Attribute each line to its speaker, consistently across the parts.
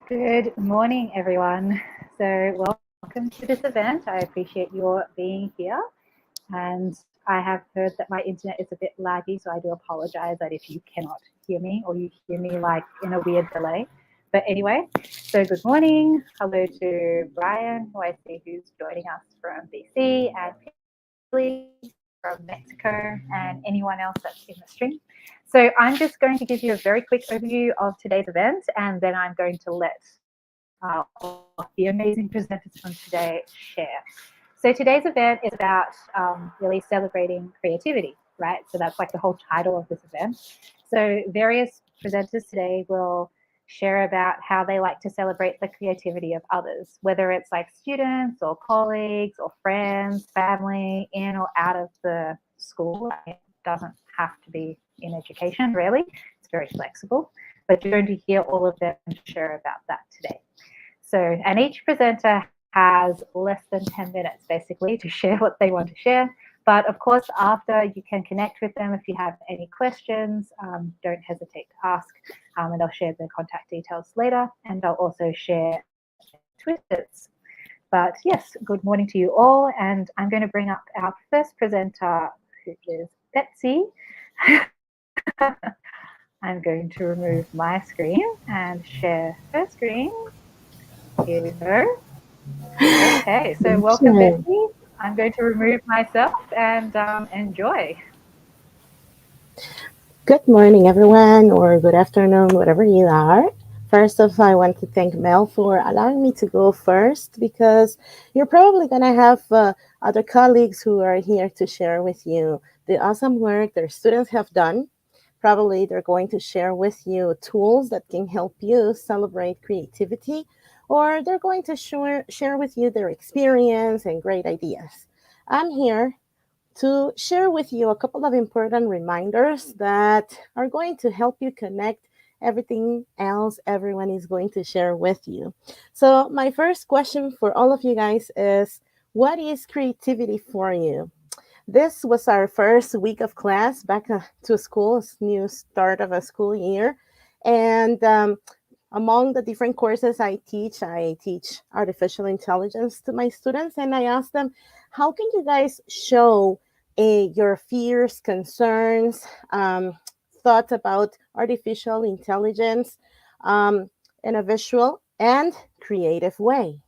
Speaker 1: Good morning, everyone. So welcome to this event. I appreciate your being here. And I have heard that my internet is a bit laggy, so I do apologize that if you cannot hear me or you hear me like in a weird delay. But anyway, so good morning. Hello to Brian, who I see who's joining us from BC, and Billy from Mexico, and anyone else that's in the stream. So I'm just going to give you a very quick overview of today's event, and then I'm going to let the amazing presenters from today share. So today's event is about really celebrating creativity, right? So that's like the whole title of this event. So various presenters today will share about how they like to celebrate the creativity of others, whether it's like students or colleagues or friends, family, in or out of the school. It doesn't have to be in education, really. It's very flexible, but you're going to hear all of them share about that today. So, and each presenter has less than 10 minutes basically to share what they want to share. But of course, after you can connect with them if you have any questions, don't hesitate to ask, and I'll share the contact details later, and I'll also share Twitters. But yes, good morning to you all, and I'm going to bring up our first presenter, who is Betsy. I'm going to remove my screen and share her screen. Here we go. Okay, so welcome, Betsy. I'm going to remove myself and enjoy.
Speaker 2: Good morning, everyone, or good afternoon, whatever you are. First off, I want to thank Mel for allowing me to go first, because you're probably going to have other colleagues who are here to share with you the awesome work their students have done. Probably they're going to share with you tools that can help you celebrate creativity, or they're going to share with you their experience and great ideas. I'm here to share with you a couple of important reminders that are going to help you connect everything else everyone is going to share with you. So my first question for all of you guys is, what is creativity for you? This was our first week of class back to school, new start of a school year. And among the different courses I teach artificial intelligence to my students. And I ask them, how can you guys show your fears, concerns, thoughts about artificial intelligence in a visual and creative way?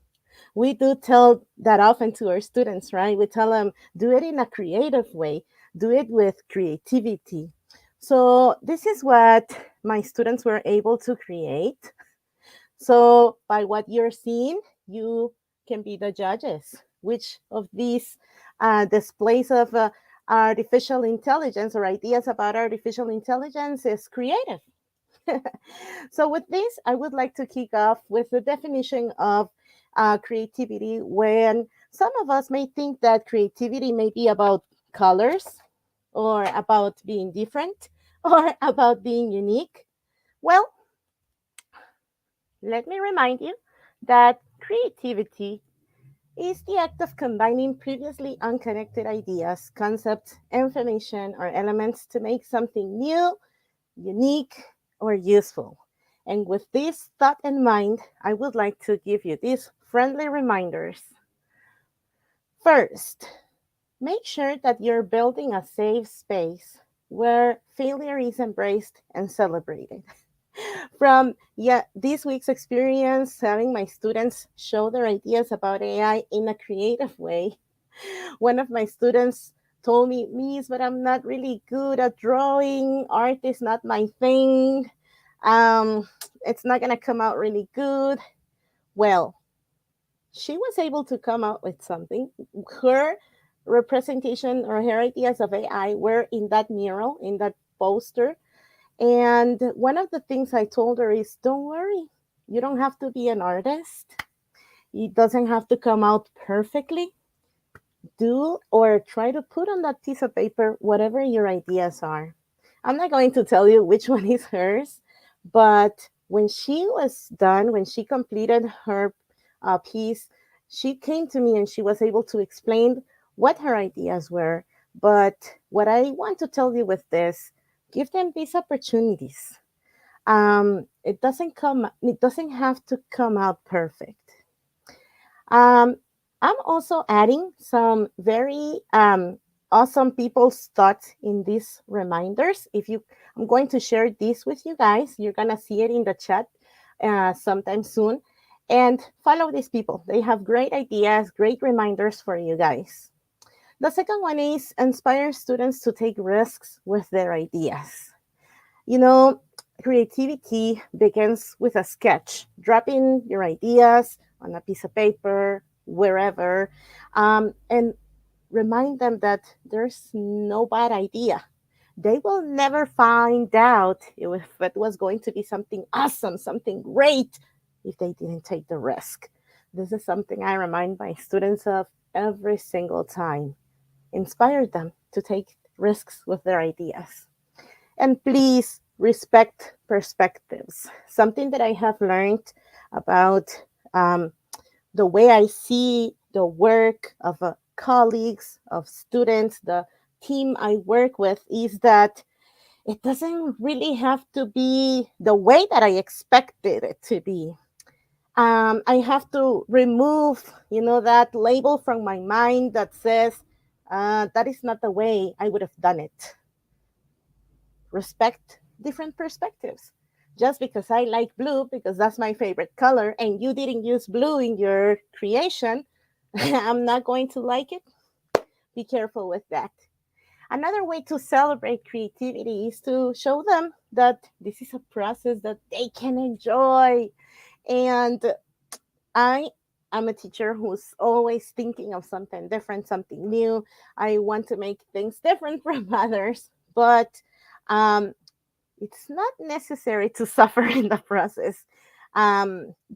Speaker 2: We do tell that often to our students, right? We tell them, do it in a creative way, do it with creativity. So this is what my students were able to create. So by what you're seeing, you can be the judges. Which of these displays of artificial intelligence or ideas about artificial intelligence is creative? So with this, I would like to kick off with the definition of creativity, when some of us may think that creativity may be about colors, or about being different, or about being unique. Well, let me remind you that creativity is the act of combining previously unconnected ideas, concepts, information, or elements to make something new, unique, or useful. And with this thought in mind, I would like to give you these friendly reminders. First, make sure that you're building a safe space where failure is embraced and celebrated. From this week's experience, having my students show their ideas about AI in a creative way. One of my students told me, Miss, but I'm not really good at drawing. Art is not my thing. Um, it's not gonna come out really good. Well, she was able to come out with something. Her representation or her ideas of AI were in that mural, in that poster. And one of the things I told her is don't worry, you don't have to be an artist. It doesn't have to come out perfectly. Do or try to put on that piece of paper whatever your ideas are. I'm not going to tell you which one is hers, but when she was done, when she completed her piece, she came to me and she was able to explain what her ideas were. But what I want to tell you with this, give them these opportunities. It doesn't have to come out perfect. Um, I'm also adding some very awesome people's thoughts in these reminders. I'm going to share this with you guys. You're gonna see it in the chat sometime soon. And follow these people. They have great ideas, great reminders for you guys. The second one is inspire students to take risks with their ideas. You know, creativity begins with a sketch. Drop in your ideas on a piece of paper, wherever, and remind them that there's no bad idea. They will never find out if it was going to be something awesome, something great, if they didn't take the risk. This is something I remind my students of every single time. Inspire them to take risks with their ideas. And please respect perspectives. Something that I have learned about um, the way I see the work of colleagues, of students, the team I work with is that it doesn't really have to be the way that I expected it to be. I have to remove, that label from my mind that says that is not the way I would have done it. Respect different perspectives. Just because I like blue, because that's my favorite color, and you didn't use blue in your creation, I'm not going to like it. Be careful with that. Another way to celebrate creativity is to show them that this is a process that they can enjoy. And I am a teacher who's always thinking of something different, something new. I want to make things different from others, but um, it's not necessary to suffer in the process.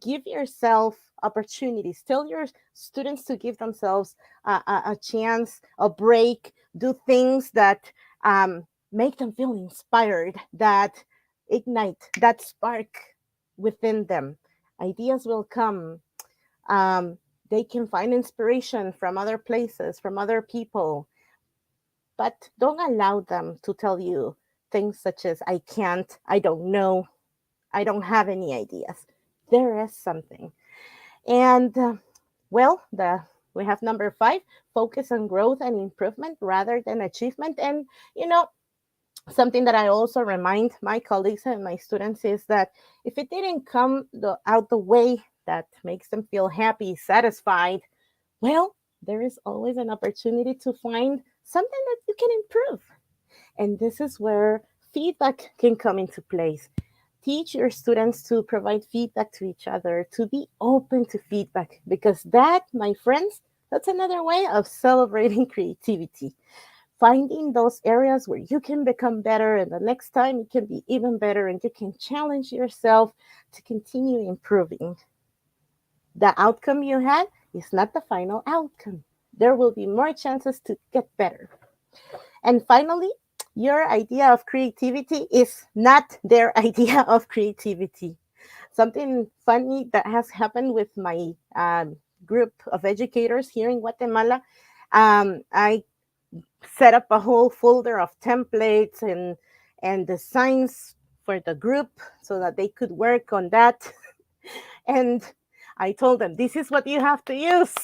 Speaker 2: Give yourself opportunities. Tell your students to give themselves a chance, a break, do things that make them feel inspired, that ignite that spark within them. Ideas will come. Um, they can find inspiration from other places, from other people, but don't allow them to tell you things such as I can't, I don't know, I don't have any ideas. There is something. And we have number 5, focus on growth and improvement rather than achievement. And something that I also remind my colleagues and my students is that if it didn't come out the way that makes them feel happy, satisfied, well, there is always an opportunity to find something that you can improve. And this is where feedback can come into place. Teach your students to provide feedback to each other, to be open to feedback, because that, my friends, that's another way of celebrating creativity. Finding those areas where you can become better, and the next time you can be even better, and you can challenge yourself to continue improving. The outcome you had is not the final outcome. There will be more chances to get better. And finally, your idea of creativity is not their idea of creativity. Something funny that has happened with my group of educators here in Guatemala. I set up a whole folder of templates and designs for the group so that they could work on that. And I told them, this is what you have to use.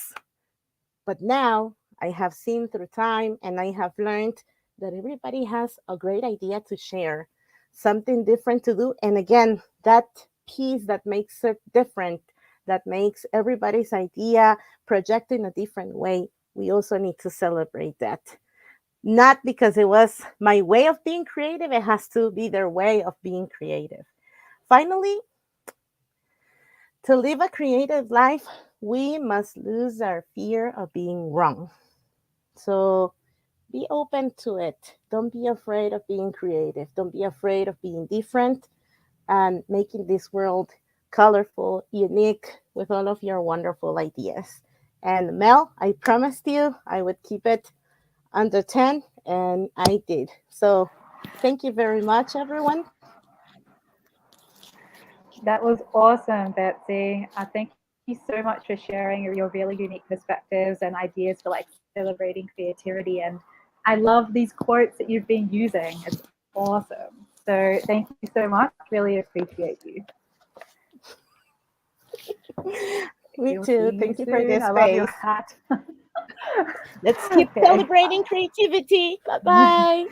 Speaker 2: But now I have seen through time and I have learned that everybody has a great idea to share. something different to do. And again, that piece that makes it different, that makes everybody's idea project in a different way, we also need to celebrate that. Not because it was my way of being creative, it has to be their way of being creative. Finally, to live a creative life, we must lose our fear of being wrong. So be open to it. Don't be afraid of being creative. Don't be afraid of being different and making this world colorful, unique with all of your wonderful ideas. And Mel, I promised you I would keep it under 10, and I did. So thank you very much, everyone.
Speaker 1: That was awesome, Betsy. Thank you so much for sharing your really unique perspectives and ideas for like celebrating creativity. And I love these quotes that you've been using. It's awesome. So thank you so much. Really appreciate you.
Speaker 2: Me
Speaker 1: We'll
Speaker 2: too.
Speaker 1: see you
Speaker 2: Thank you for
Speaker 1: soon.
Speaker 2: this
Speaker 1: I love your
Speaker 2: space.
Speaker 1: hat.
Speaker 2: Let's keep
Speaker 1: Okay.
Speaker 2: celebrating creativity. Bye bye.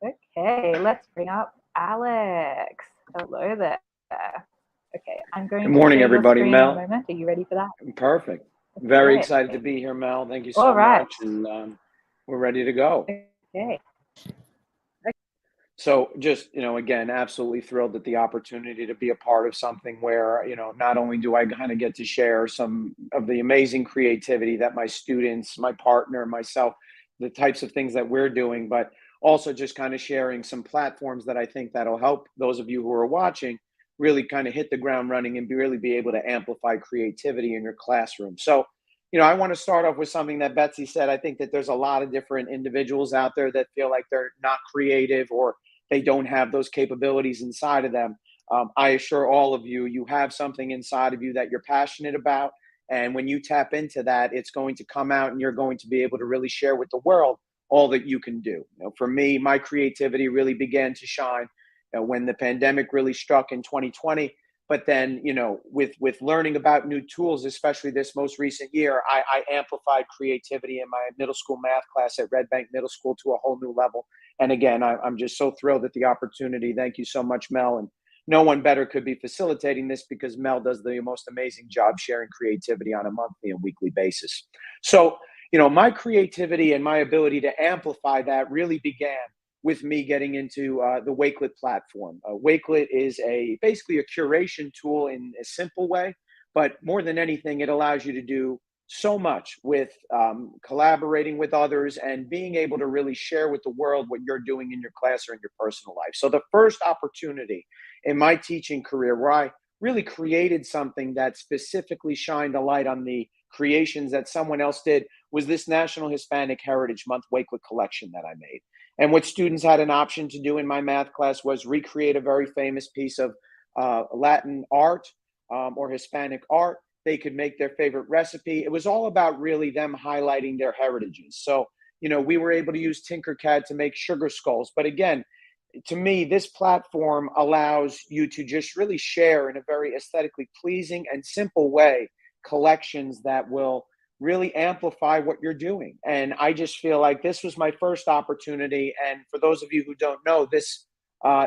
Speaker 1: Okay, let's bring up Alex. Hello there. Okay, I'm going to
Speaker 3: Good
Speaker 1: share your
Speaker 3: morning,
Speaker 1: screen
Speaker 3: everybody.
Speaker 1: in a
Speaker 3: Mel,
Speaker 1: moment. Are you ready for that?
Speaker 3: perfect. Very
Speaker 1: Okay.
Speaker 3: excited to be here, Mel. Thank you
Speaker 1: All
Speaker 3: so
Speaker 1: right.
Speaker 3: much. And we're ready to go.
Speaker 1: Okay.
Speaker 3: So just, again, absolutely thrilled at the opportunity to be a part of something where, not only do I kind of get to share some of the amazing creativity that my students, my partner, myself, the types of things that we're doing, but also just kind of sharing some platforms that I think that'll help those of you who are watching really kind of hit the ground running and really be able to amplify creativity in your classroom. So, I want to start off with something that Betsy said. I think that there's a lot of different individuals out there that feel like they're not creative or they don't have those capabilities inside of them. I assure all of you, you have something inside of you that you're passionate about. And when you tap into that, it's going to come out and you're going to be able to really share with the world all that you can do. For me, my creativity really began to shine when the pandemic really struck in 2020. But then, with learning about new tools, especially this most recent year, I amplified creativity in my middle school math class at Red Bank Middle School to a whole new level. And again, I'm just so thrilled at the opportunity. Thank you so much, Mel. And no one better could be facilitating this because Mel does the most amazing job sharing creativity on a monthly and weekly basis. So, my creativity and my ability to amplify that really began with me getting into the Wakelet platform. Wakelet is basically a curation tool in a simple way, but more than anything, it allows you to do so much with collaborating with others and being able to really share with the world what you're doing in your class or in your personal life. So the first opportunity in my teaching career where I really created something that specifically shined a light on the creations that someone else did was this National Hispanic Heritage Month Wakelet collection that I made. And what students had an option to do in my math class was recreate a very famous piece of Latin art or Hispanic art. They could make their favorite recipe. It was all about really them highlighting their heritages. So, we were able to use Tinkercad to make sugar skulls. But again, to me, this platform allows you to just really share in a very aesthetically pleasing and simple way collections that will really amplify what you're doing. And I just feel like this was my first opportunity. And for those of you who don't know, this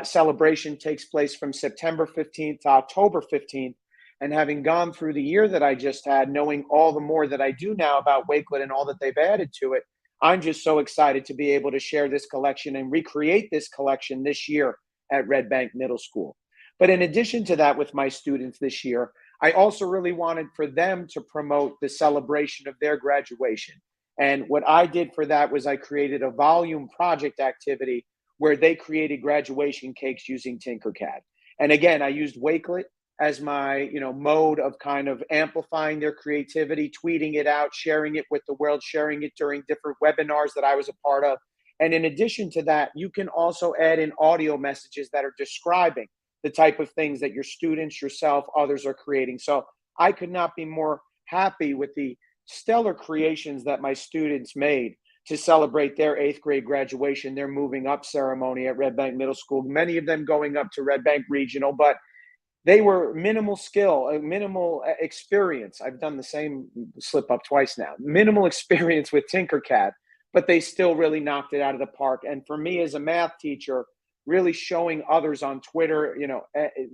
Speaker 3: celebration takes place from September 15th to October 15th. And having gone through the year that I just had, knowing all the more that I do now about Wakelet and all that they've added to it, I'm just so excited to be able to share this collection and recreate this collection this year at Red Bank Middle School. But in addition to that, with my students this year, I also really wanted for them to promote the celebration of their graduation. And what I did for that was I created a volume project activity where they created graduation cakes using Tinkercad. And again, I used Wakelet as my mode of kind of amplifying their creativity, tweeting it out, sharing it with the world, sharing it during different webinars that I was a part of. And in addition to that, you can also add in audio messages that are describing the type of things that your students, yourself, others are creating. So I could not be more happy with the stellar creations that my students made to celebrate their 8th grade graduation, their moving up ceremony at Red Bank Middle School, many of them going up to Red Bank Regional, but they were minimal skill, minimal experience. I've done the same slip up twice now. Minimal experience with Tinkercad, but they still really knocked it out of the park. And for me as a math teacher, really showing others on Twitter,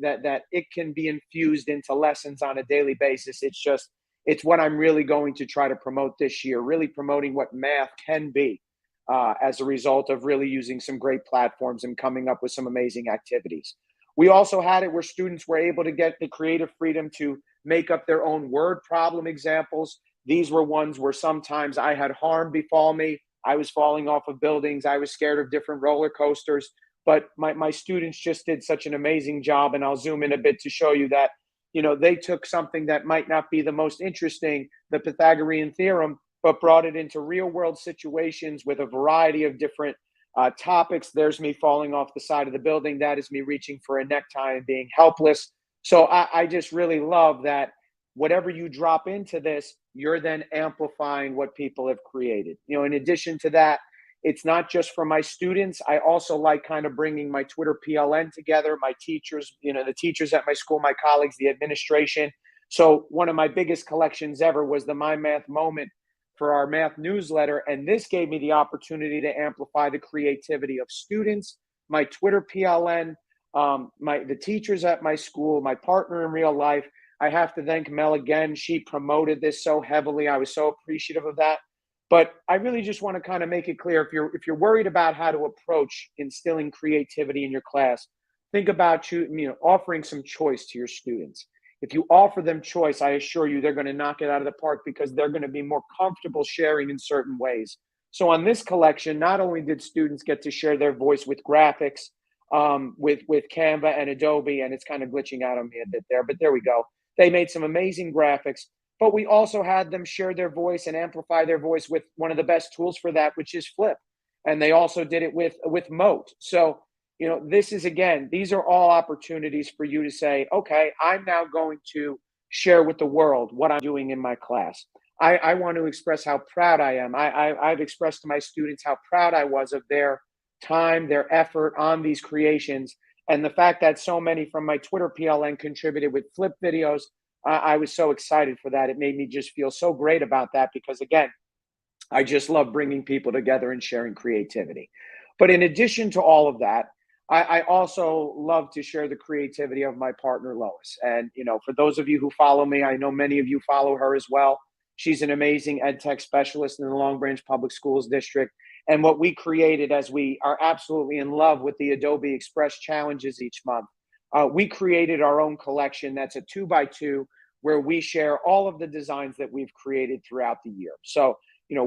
Speaker 3: that it can be infused into lessons on a daily basis. It's what I'm really going to try to promote this year, really promoting what math can be as a result of really using some great platforms and coming up with some amazing activities. We also had it where students were able to get the creative freedom to make up their own word problem examples. These were ones where sometimes I had harm befall me. I was falling off of buildings. I was scared of different roller coasters. But my students just did such an amazing job. And I'll zoom in a bit to show you that, they took something that might not be the most interesting, the Pythagorean theorem, but brought it into real world situations with a variety of different topics. There's me falling off the side of the building. That is me reaching for a necktie and being helpless. So I just really love that whatever you drop into this, you're then amplifying what people have created. In addition to that, it's not just for my students. I also like kind of bringing my Twitter PLN together, my teachers, the teachers at my school, my colleagues, the administration. So one of my biggest collections ever was the My Math Moment for our math newsletter. And this gave me the opportunity to amplify the creativity of students, my Twitter PLN, the teachers at my school, my partner in real life. I have to thank Mel again. She promoted this so heavily. I was so appreciative of that. But I really just want to kind of make it clear, if you're worried about how to approach instilling creativity in your class, think about offering some choice to your students. If you offer them choice, I assure you they're going to knock it out of the park because they're going to be more comfortable sharing in certain ways. So on this collection, not only did students get to share their voice with graphics, with Canva and Adobe, and it's kind of glitching out on me a bit there, but there we go. They made some amazing graphics. But we also had them share their voice and amplify their voice with one of the best tools for that, which is Flip. And they also did it with Moat. So, these are all opportunities for you to say, okay, I'm now going to share with the world what I'm doing in my class. I want to express how proud I am. I've expressed to my students how proud I was of their time, their effort on these creations. And the fact that so many from my Twitter PLN contributed with Flip videos, I was so excited for that. It made me just feel so great about that because, again, I just love bringing people together and sharing creativity. But in addition to all of that, I also love to share the creativity of my partner, Lois. And, for those of you who follow me, I know many of you follow her as well. She's an amazing ed tech specialist in the Long Branch Public Schools District. And what we created, as we are absolutely in love with the Adobe Express challenges each month, we created our own collection that's a 2x2 where we share all of the designs that we've created throughout the year. So,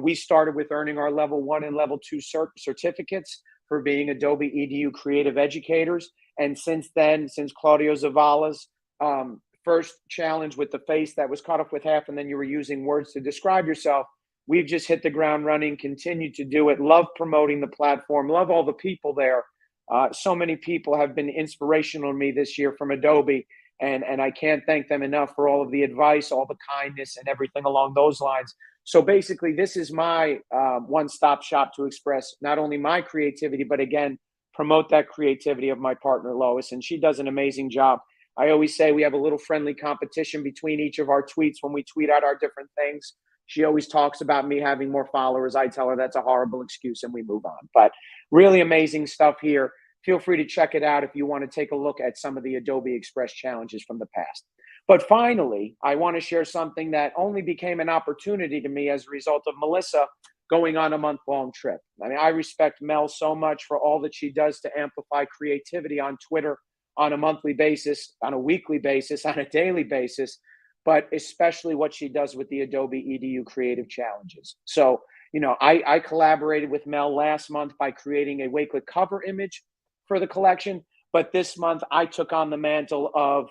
Speaker 3: we started with earning our level 1 and level 2 certificates for being Adobe EDU creative educators. And since then, since Claudio Zavala's first challenge with the face that was cut off with half and then you were using words to describe yourself, we've just hit the ground running, continued to do it, love promoting the platform, love all the people there. So many people have been inspirational to me this year from Adobe, and I can't thank them enough for all of the advice, all the kindness, and everything along those lines. So basically, this is my one-stop shop to express not only my creativity, but again, promote that creativity of my partner, Lois, and she does an amazing job. I always say we have a little friendly competition between each of our tweets when we tweet out our different things. She always talks about me having more followers. I tell her that's a horrible excuse and we move on. But really amazing stuff here. Feel free to check it out if you want to take a look at some of the Adobe Express challenges from the past. But finally, I want to share something that only became an opportunity to me as a result of Melissa going on a month-long trip. I mean, I respect Mel so much for all that she does to amplify creativity on Twitter on a monthly basis, on a weekly basis, on a daily basis, but especially what she does with the Adobe EDU Creative Challenges. So, I collaborated with Mel last month by creating a Wakelet cover image for the collection, but this month I took on the mantle of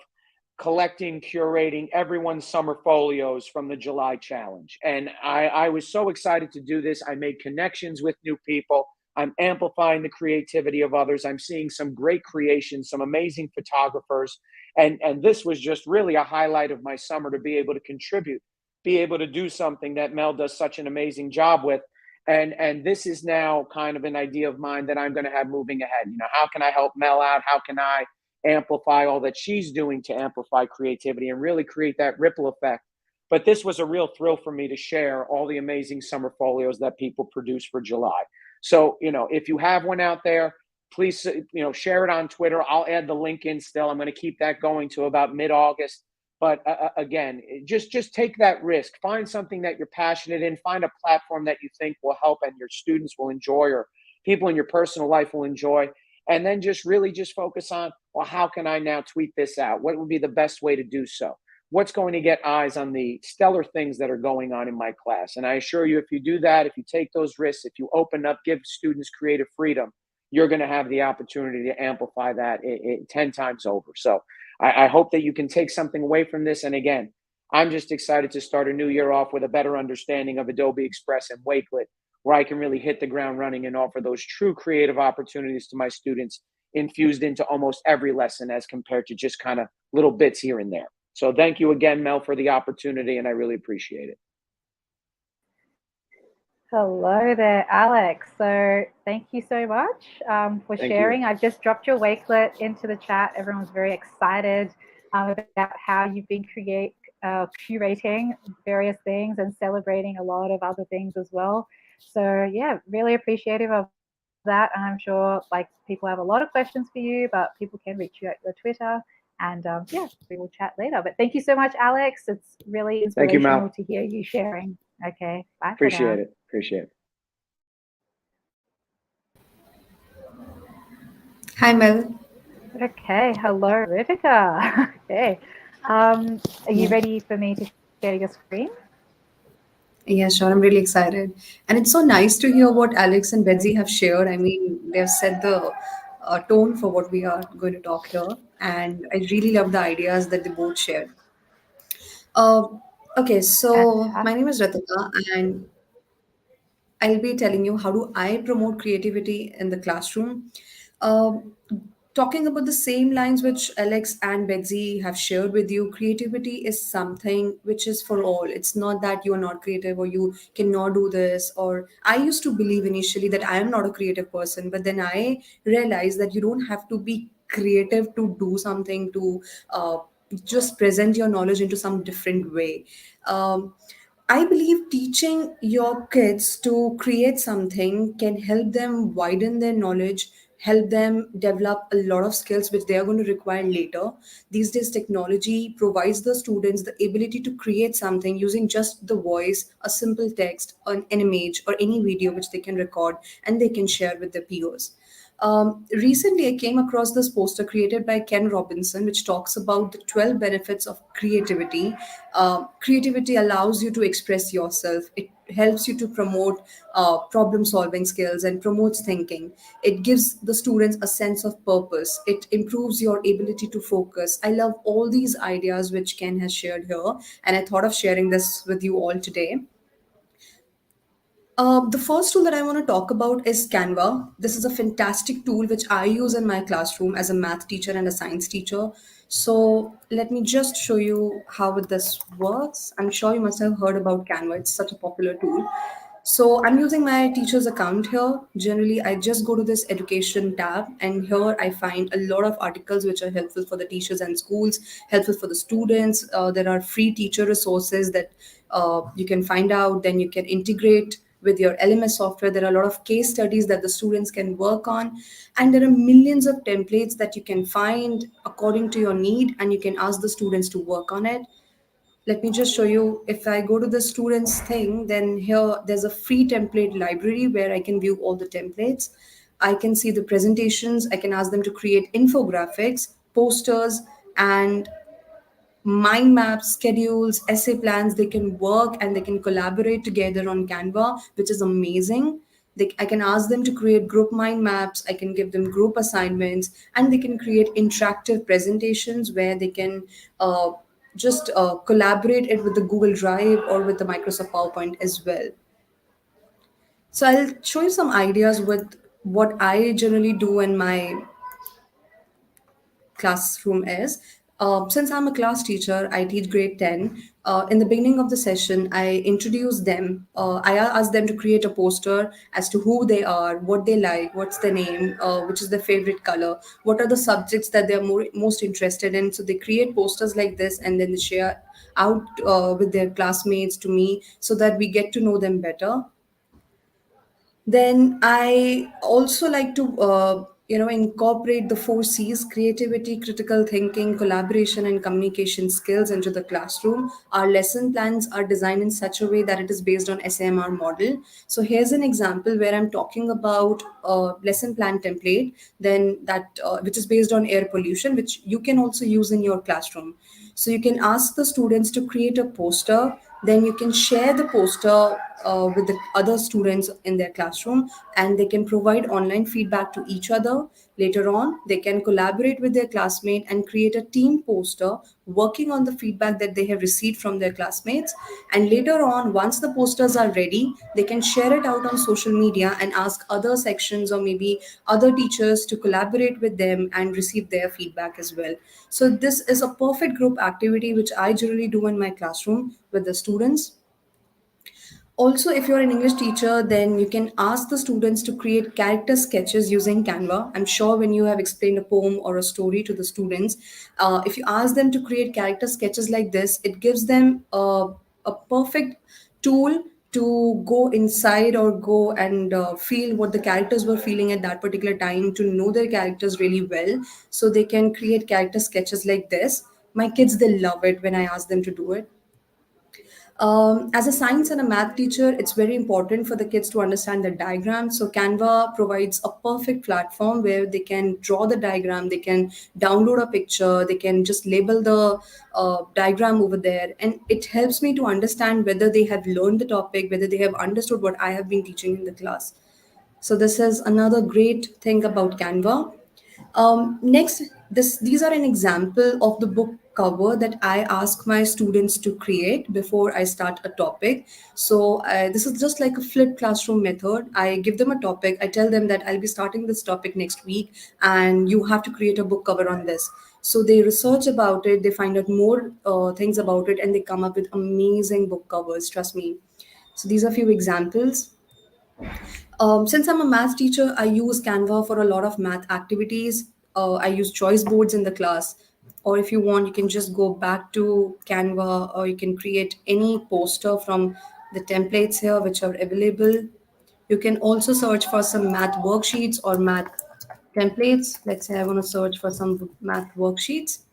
Speaker 3: collecting, curating everyone's summer folios from the July challenge. And I was so excited to do this. I made connections with new people. I'm amplifying the creativity of others. I'm seeing some great creations, some amazing photographers. And this was just really a highlight of my summer to be able to contribute, be able to do something that Mel does such an amazing job with. And this is now kind of an idea of mine that I'm going to have moving ahead. How can I help Mel out? How can I amplify all that she's doing to amplify creativity and really create that ripple effect But this was a real thrill for me to share all the amazing summer folios that people produce for July. So, if you have one out there, please, share it on Twitter. I'll add the link in still. I'm going to keep that going to about mid-August. But again, just take that risk. Find something that you're passionate in. Find a platform that you think will help and your students will enjoy, or people in your personal life will enjoy. And then just really just focus on, well, how can I now tweet this out? What would be the best way to do so? What's going to get eyes on the stellar things that are going on in my class? And I assure you, if you do that, if you take those risks, if you open up, give students creative freedom, you're going to have the opportunity to amplify that 10 times over. So I hope that you can take something away from this. And again, I'm just excited to start a new year off with a better understanding of Adobe Express and Wakelet, where I can really hit the ground running and offer those true creative opportunities to my students infused into almost every lesson, as compared to just kind of little bits here and there. So thank you again, Mel, for the opportunity, and I really appreciate it.
Speaker 1: Hello there, Alex. So thank you so much for
Speaker 3: Thank
Speaker 1: sharing.
Speaker 3: you.
Speaker 1: I've just dropped your Wakelet into the chat. Everyone's very excited about how you've been curating various things and celebrating a lot of other things as well. So yeah, really appreciative of that. And I'm sure people have a lot of questions for you, but people can reach you at your Twitter. And yeah, we will chat later. But thank you so much, Alex. It's really
Speaker 3: Thank you,
Speaker 1: inspirational
Speaker 3: Mel.
Speaker 1: to hear you sharing. Okay, bye for now.
Speaker 3: Appreciate it. Appreciate it.
Speaker 4: Hi, Mel.
Speaker 1: Okay, hello, Ritika. Okay, are you
Speaker 4: Yeah.
Speaker 1: ready for me to share your screen?
Speaker 4: Yeah, sure. I'm really excited. And it's so nice to hear what Alex and Betsy have shared. I mean, they've set the tone for what we are going to talk here. And I really love the ideas that they both shared. Uh, okay, so my name is
Speaker 1: Fantastic.
Speaker 4: Ritika, and I'll be telling you how do I promote creativity in the classroom. Um, Talking about the same lines which Alex and Betsy have shared with you, creativity is something which is for all. It's not that you are not creative or you cannot do this. Or I used to believe initially that I am not a creative person, but then I realized that you don't have to be creative to do something to just present your knowledge into some different way. Um, I believe teaching your kids to create something can help them widen their knowledge, help them develop a lot of skills which they are going to require later. These days, technology provides the students the ability to create something using just the voice, a simple text, an image, or any video which they can record and they can share with their peers. Recently, I came across this poster created by Ken Robinson, which talks about the 12 benefits of creativity. Creativity allows you to express yourself. It helps you to promote problem solving skills and promotes thinking. It gives the students a sense of purpose. It improves your ability to focus. I love all these ideas which Ken has shared here, and I thought of sharing this with you all today. The first tool that I want to talk about is Canva. This is a fantastic tool which I use in my classroom as a math teacher and a science teacher. So let me just show you how this works. I'm sure you must have heard about Canva. It's such a popular tool. So I'm using my teacher's account here. Generally, I just go to this education tab, and here I find a lot of articles which are helpful for the teachers and schools, helpful for the students. There are free teacher resources that you can find out. Then you can integrate with your LMS software. There are a lot of case studies that the students can work on, and there are millions of templates that you can find according to your need, and you can ask the students to work on it. Let me just show you. If I go to the students thing, then here there's a free template library where I can view all the templates. I can see the presentations. I can ask them to create infographics, posters, and mind maps, schedules, essay plans. They can work and they can collaborate together on Canva, which is amazing. I can ask them to create group mind maps. I can give them group assignments, and they can create interactive presentations where they can just collaborate it with the Google Drive or with the Microsoft PowerPoint as well. So I'll show you some ideas with what I generally do in my classroom is. Since I'm a class teacher, I teach grade 10. In the beginning of the session, I introduce them. I ask them to create a poster as to who they are, what they like, what's their name, which is their favorite color, what are the subjects that they're most interested in. So they create posters like this and then they share out with their classmates to me so that we get to know them better. Then I also like to incorporate the four C's: creativity, critical thinking, collaboration, and communication skills into the classroom. Our lesson plans are designed in such a way that it is based on SMR model. So here's an example where I'm talking about a lesson plan template, then that which is based on air pollution, which you can also use in your classroom. So you can ask the students to create a poster, then you can share the poster with the other students in their classroom, and they can provide online feedback to each other. Later on, they can collaborate with their classmate and create a team poster working on the feedback that they have received from their classmates. And later on, once the posters are ready, they can share it out on social media and ask other sections or maybe other teachers to collaborate with them and receive their feedback as well. So this is a perfect group activity which I generally do in my classroom with the students. Also, if you're an English teacher, then you can ask the students to create character sketches using Canva. I'm sure when you have explained a poem or a story to the students, if you ask them to create character sketches like this, it gives them a perfect tool to go inside or go and feel what the characters were feeling at that particular time, to know their characters really well. So they can create character sketches like this. My kids, they love it when I ask them to do it. As a science and a math teacher, it's very important for the kids to understand the diagram. So Canva provides a perfect platform where they can draw the diagram, they can download a picture, they can just label the diagram over there. And it helps me to understand whether they have learned the topic, whether they have understood what I have been teaching in the class. So this is another great thing about Canva. Next, these are an example of the book cover that I ask my students to create before I start a topic. So this is just like a flipped classroom method. I give them a topic. I tell them that I'll be starting this topic next week, and you have to create a book cover on this. So they research about it, they find out more things about it, and they come up with amazing book covers. Trust me. So these are a few examples. Since I'm a math teacher, I use Canva for a lot of math activities. I use choice boards in the class. Or if you want, you can just go back to Canva, or you can create any poster from the templates here which are available. You can also search for some math worksheets or math templates. Let's say I want to search for some math worksheets.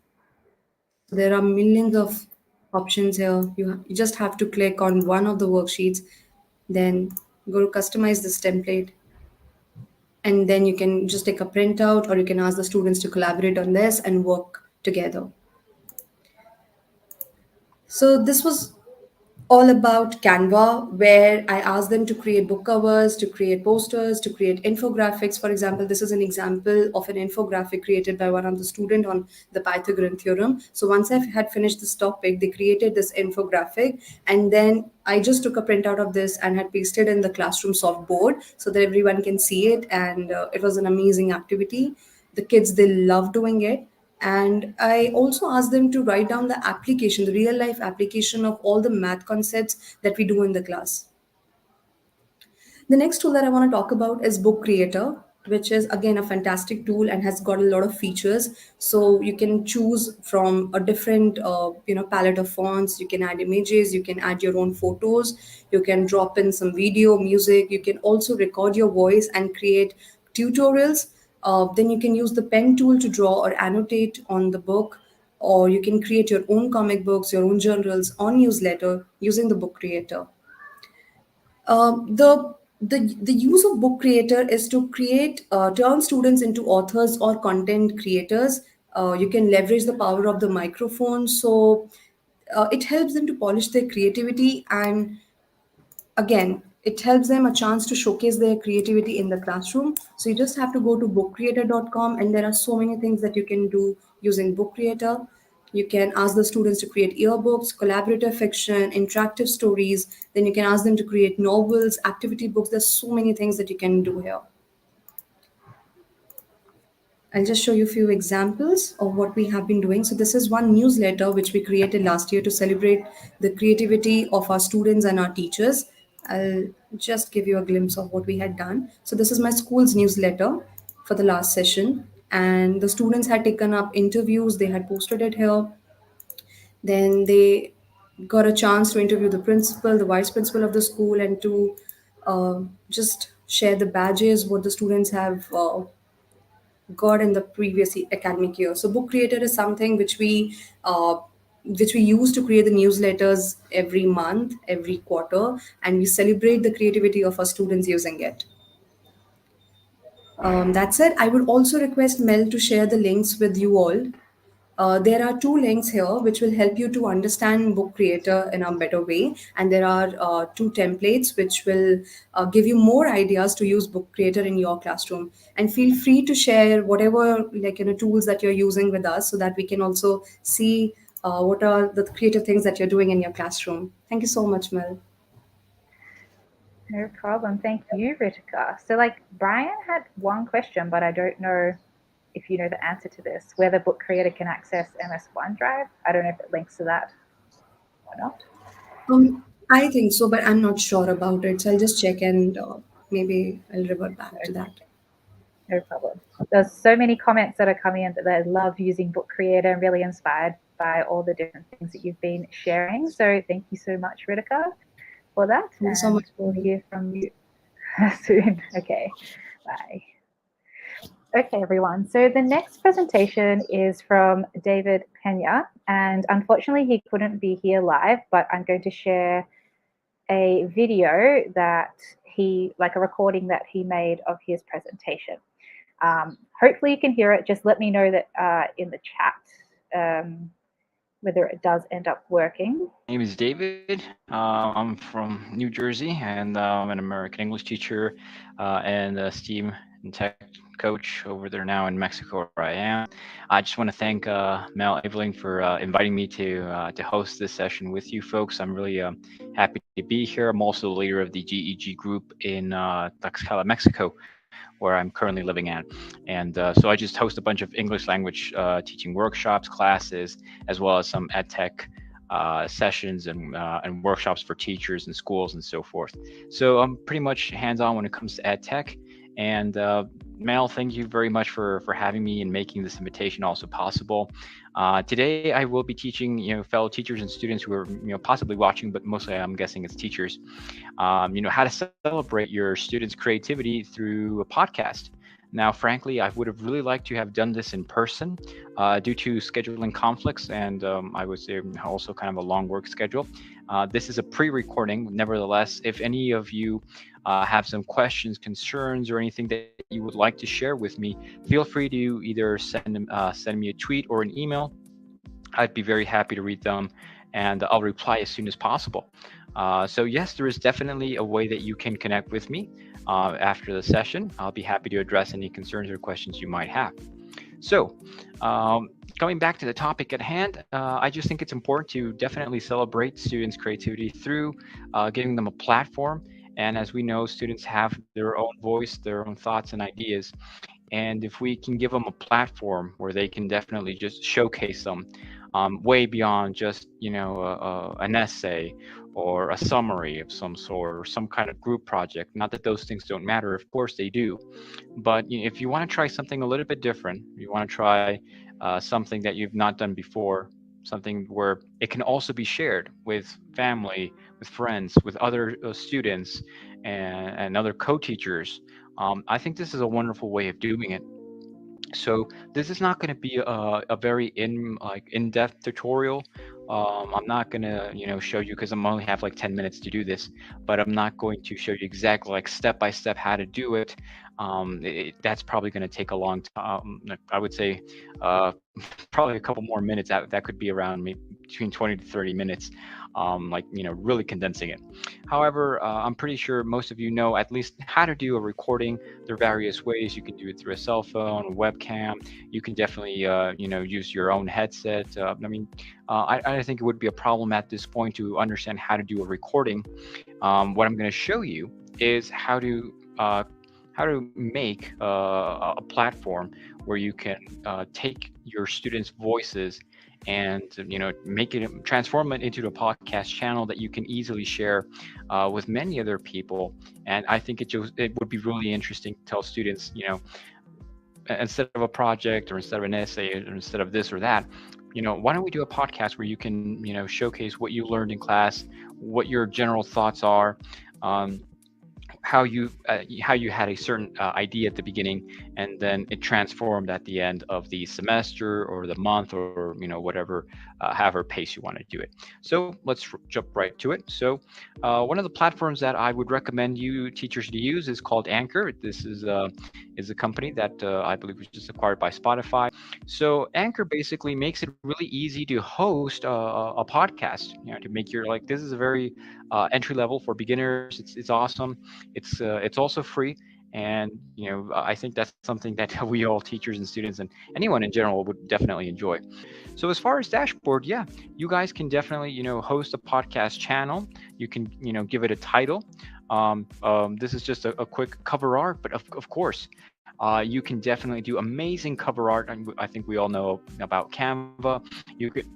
Speaker 4: There are millions of options here. You just have to click on one of the worksheets, then go to customize this template, and then you can just take a printout, or you can ask the students to collaborate on this and work together. So this was all about Canva, where I asked them to create book covers, to create posters, to create infographics. For example, this is an example of an infographic created by one of the student on the Pythagorean theorem. So once I had finished this topic, they created this infographic, and then I just took a printout of this and had pasted in the classroom soft board so that everyone can see it. And it was an amazing activity. The kids, they love doing it. And I also asked them to write down the application, the real life application of all the math concepts that we do in the class. The next tool that I want to talk about is Book Creator, which is again a fantastic tool and has got a lot of features. So you can choose from a different palette of fonts. You can add images, you can add your own photos, you can drop in some video, music. You can also record your voice and create tutorials. Then you can use the pen tool to draw or annotate on the book, or you can create your own comic books, your own journals, or newsletter using the Book Creator. The use of Book Creator is to create turn students into authors or content creators. You can leverage the power of the microphone, so it helps them to polish their creativity, and again, it helps them a chance to showcase their creativity in the classroom. So you just have to go to bookcreator.com, and there are so many things that you can do using Book Creator. You can ask the students to create yearbooks, collaborative fiction, interactive stories. Then you can ask them to create novels, activity books. There's so many things that you can do here. I'll just show you a few examples of what we have been doing. So this is one newsletter which we created last year to celebrate the creativity of our students and our teachers. I'll just give you a glimpse of what we had done. So this is my school's newsletter for the last session. And the students had taken up interviews, they had posted it here. Then they got a chance to interview the principal, the vice principal of the school, and to just share the badges, what the students have got in the previous academic year. So book creator is something which we use to create the newsletters every month, every quarter, and we celebrate the creativity of our students using it. That said, I would also request Mel to share the links with you all. There are two links here which will help you to understand Book Creator in a better way, and there are two templates which will give you more ideas to use Book Creator in your classroom. And feel free to share whatever tools that you're using with us, so that we can also see what are the creative things that you're doing in your classroom. Thank you so much, Mel.
Speaker 1: No problem. Thank you, Ritika. So, like, Brian had one question, but I don't know if you know the answer to this, whether Book Creator can access MS OneDrive. I don't know if it links to that or not.
Speaker 4: I think so, but I'm not sure about it. So I'll just check and maybe I'll revert back to that.
Speaker 1: No problem. There's so many comments that are coming in that they love using Book Creator and really inspired by all the different things that you've been sharing. So thank you so much, Ritika, for that.
Speaker 4: Thank you
Speaker 1: And
Speaker 4: so much.
Speaker 1: we'll hear from you soon. Okay, bye. Okay, everyone. So the next presentation is from David Peña, and unfortunately he couldn't be here live, but I'm going to share a video that a recording that he made of his presentation. Hopefully you can hear it. Just let me know that in the chat whether it does end up working.
Speaker 5: My name is David. I'm from New Jersey, and I'm an American English teacher and a STEAM and tech coach over there now in Mexico, where I am. I just want to thank Mel Eveling for inviting me to host this session with you folks. I'm really happy to be here. I'm also the leader of the GEG group in Tlaxcala, Mexico, where I'm currently living at. And so I just host a bunch of English language teaching workshops, classes, as well as some ed tech sessions and workshops for teachers and schools and so forth. So I'm pretty much hands-on when it comes to ed tech. And Mel, thank you very much for having me and making this invitation also possible. Today I will be teaching fellow teachers and students who are possibly watching, but mostly I'm guessing it's teachers, how to celebrate your students' creativity through a podcast. Now, frankly, I would have really liked to have done this in person due to scheduling conflicts, and I would say also kind of a long work schedule. This is a pre-recording. Nevertheless, if any of you have some questions, concerns, or anything that you would like to share with me, feel free to either send me a tweet or an email. I'd be very happy to read them, and I'll reply as soon as possible. So yes, there is definitely a way that you can connect with me after the session. I'll be happy to address any concerns or questions you might have. So going back to the topic at hand, I just think it's important to definitely celebrate students' creativity through giving them a platform. And as we know, students have their own voice, their own thoughts and ideas. And if we can give them a platform where they can definitely just showcase them way beyond just, an essay or a summary of some sort or some kind of group project. Not that those things don't matter, of course they do. But if you want to try something a little bit different, you want to try something that you've not done before, something where it can also be shared with family, with friends, with other students and other co-teachers. I think this is a wonderful way of doing it. So this is not going to be a very in-depth tutorial. I'm not going to show you, because I'm only have like 10 minutes to do this, but I'm not going to show you exactly like step by step how to do it. That's probably going to take a long time. I would say probably a couple more minutes. That could be around maybe between 20 to 30 minutes, really condensing it. However, I'm pretty sure most of you know at least how to do a recording. There are various ways. You can do it through a cell phone, a webcam. You can definitely, use your own headset. I think it would be a problem at this point to understand how to do a recording. What I'm going to show you is how to how to make a platform where you can take your students' voices and make it transform it into a podcast channel that you can easily share with many other people. And I think it would be really interesting to tell students, instead of a project or instead of an essay or instead of this or that, why don't we do a podcast where you can showcase what you learned in class, what your general thoughts are, um, how you had a certain idea at the beginning, and then it transformed at the end of the semester or the month, or whatever, however pace you want to do it. So let's jump right to it. So one of the platforms that I would recommend you teachers to use is called Anchor. This is a company that I believe was just acquired by Spotify. So Anchor basically makes it really easy to host a podcast, to make your, like, this is a very entry level for beginners. It's awesome. It's also free, and I think that's something that we all teachers and students and anyone in general would definitely enjoy. So as far as dashboard, yeah, you guys can definitely host a podcast channel. You can give it a title. This is just a quick cover art, but of course, you can definitely do amazing cover art. I think we all know about Canva. You could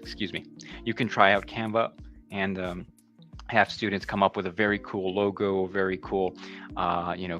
Speaker 5: excuse me, you can try out Canva and have students come up with a very cool logo, very cool,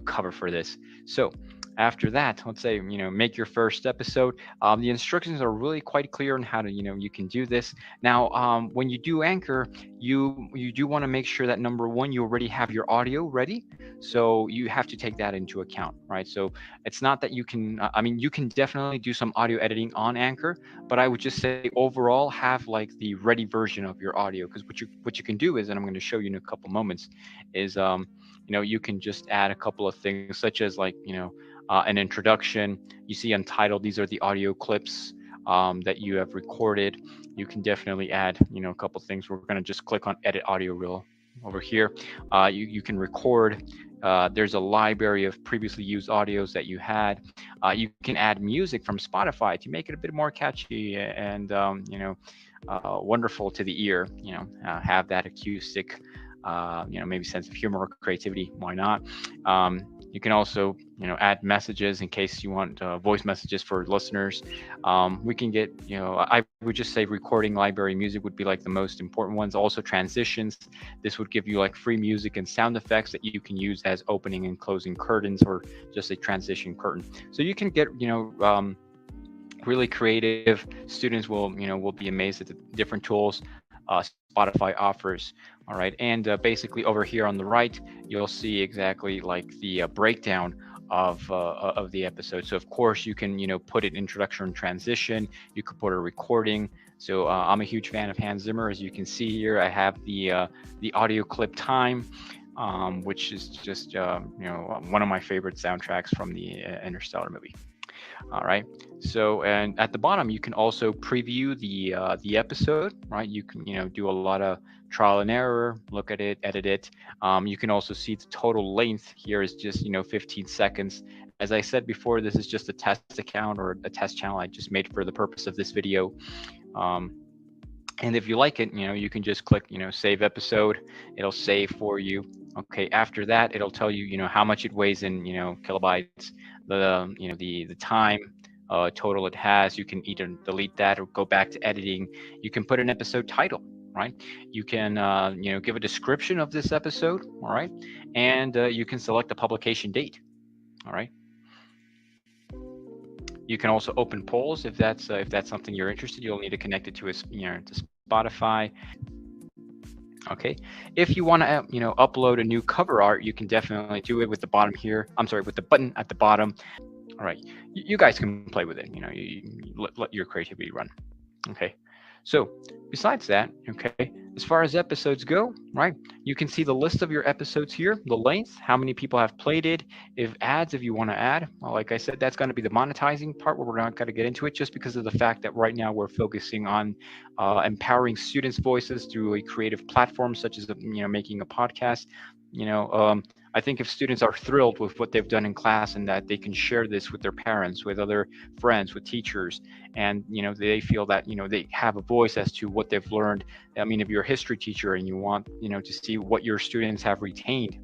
Speaker 5: cover for this. So after that, let's say, make your first episode. The instructions are really quite clear on how to, you can do this. Now, when you do Anchor, you do want to make sure that number one, you already have your audio ready. So you have to take that into account, right? So it's not that you can, you can definitely do some audio editing on Anchor, but I would just say overall have like the ready version of your audio, because what you can do is, and I'm going to show you in a couple moments, is you can just add a couple of things such as, like, an introduction. You see untitled, these are the audio clips that you have recorded. You can definitely add a couple of things. We're going to just click on edit audio reel over here. You can record. There's a library of previously used audios that you had. You can add music from Spotify to make it a bit more catchy and wonderful to the ear. Have that acoustic, maybe sense of humor or creativity. Why not? You can also add messages in case you want voice messages for listeners. We can get, I would just say recording library music would be like the most important ones. Also transitions. This would give you like free music and sound effects that you can use as opening and closing curtains, or just a transition curtain. So you can get really creative. Students will be amazed at the different tools Spotify offers. All right, and basically over here on the right, you'll see exactly like the breakdown of the episode. So of course you can put an introduction and transition. You could put a recording. So I'm a huge fan of Hans Zimmer. As you can see here, I have the audio clip time, which is just one of my favorite soundtracks from the Interstellar movie. All right. So, and at the bottom, you can also preview the episode, right? You can do a lot of trial and error, look at it, edit it. You can also see the total length here is just 15 seconds. As I said before, this is just a test account or a test channel I just made for the purpose of this video. And if you like it, you can just click save episode. It'll save for you. Okay. After that, it'll tell you how much it weighs in kilobytes, the time total it has. You can either delete that or go back to editing. You can put an episode title, right? You can give a description of this episode, all right, and you can select the publication date, all right. You can also open polls if that's something you're interested. You'll need to connect it to to Spotify. Okay, if you want to upload a new cover art, you can definitely do it with the bottom here. I'm sorry, with the button at the bottom. All right, you guys can play with it. You let your creativity run. Okay, so besides that, okay, as far as episodes go, right, you can see the list of your episodes here, the length, how many people have played it, if you want to add. Well, like I said, that's going to be the monetizing part where we're not going to get into it, just because of the fact that right now we're focusing on empowering students' voices through a creative platform such as making a podcast. I think if students are thrilled with what they've done in class and that they can share this with their parents, with other friends, with teachers, and they feel that they have a voice as to what they've learned. I mean, if you're a history teacher and you want to see what your students have retained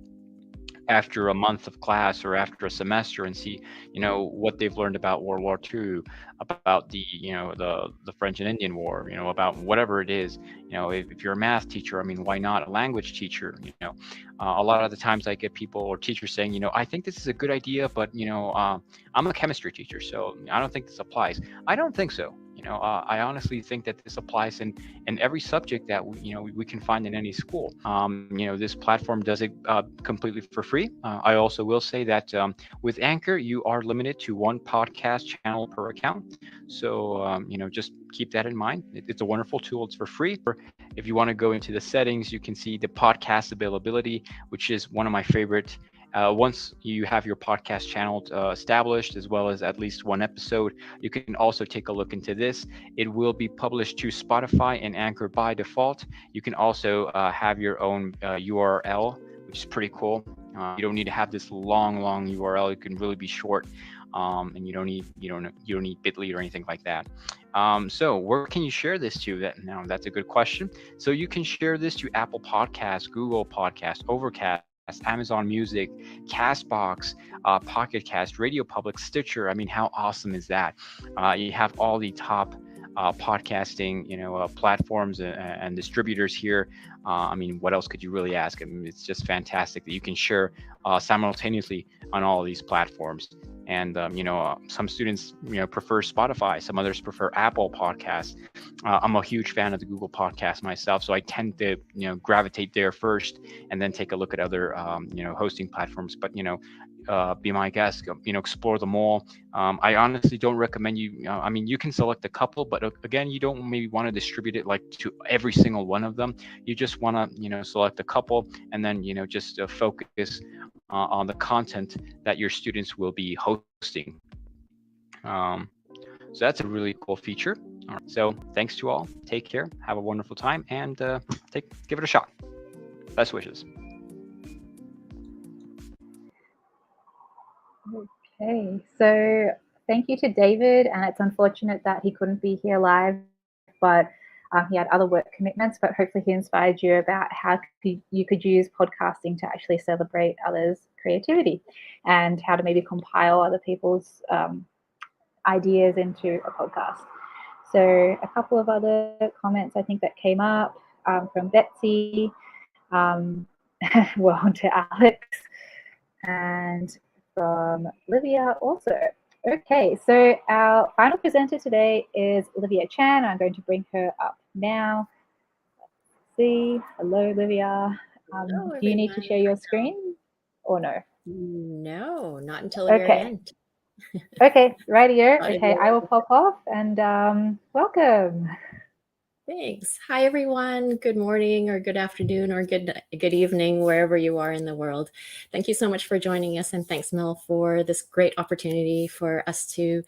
Speaker 5: after a month of class or after a semester and see, what they've learned about World War II, about the French and Indian War, about whatever it is. If you're a math teacher, I mean, why not a language teacher? A lot of the times I get people or teachers saying, I think this is a good idea, but I'm a chemistry teacher, so I don't think this applies. I don't think so. I honestly think that this applies in every subject that we can find in any school. This platform does it completely for free. I also will say that with Anchor, you are limited to one podcast channel per account. So just keep that in mind. It's a wonderful tool. It's for free. If you want to go into the settings, you can see the podcast availability, which is one of my favorite. Once you have your podcast channel established, as well as at least one episode, you can also take a look into this. It will be published to Spotify and Anchor by default. You can also have your own URL, which is pretty cool. You don't need to have this long URL. It can really be short, and you don't need Bitly or anything like that. So where can you share this to? That's a good question. So you can share this to Apple Podcasts, Google Podcasts, Overcast, Amazon Music, Castbox, Pocket Cast, Radio Public, Stitcher. I mean, how awesome is that? You have all the top podcasting, platforms and distributors here. I mean, what else could you really ask? I mean, it's just fantastic that you can share simultaneously on all of these platforms. And some students prefer Spotify, some others prefer Apple Podcasts. I'm a huge fan of the Google Podcast myself, so I tend to gravitate there first, and then take a look at other hosting platforms. But be my guest, explore them all. I honestly don't recommend you. I mean, you can select a couple, but again, you don't maybe want to distribute it like to every single one of them. You just want to select a couple, and then just focus on the content that your students will be hosting. So that's a really cool feature. All right, so thanks to all. Take care. Have a wonderful time, and give it a shot. Best wishes.
Speaker 1: Okay, so thank you to David, and it's unfortunate that he couldn't be here live, but he had other work commitments, but hopefully he inspired you about how you could use podcasting to actually celebrate others' creativity, and how to maybe compile other people's ideas into a podcast. So a couple of other comments I think that came up from Betsy, well, to Alex, and from Livia also. Okay, so our final presenter today is Livia Chan. I'm going to bring her up now. Let's see. Hello, Livia.
Speaker 6: Hello,
Speaker 1: do you need to
Speaker 6: everyone.
Speaker 1: share your screen or no?
Speaker 6: No, not until the very end.
Speaker 1: Okay, right here.
Speaker 6: Not
Speaker 1: Okay, I will pop off, and welcome.
Speaker 6: Thanks. Hi, everyone. Good morning or good afternoon or good evening, wherever you are in the world. Thank you so much for joining us. And thanks, Mel, for this great opportunity for us to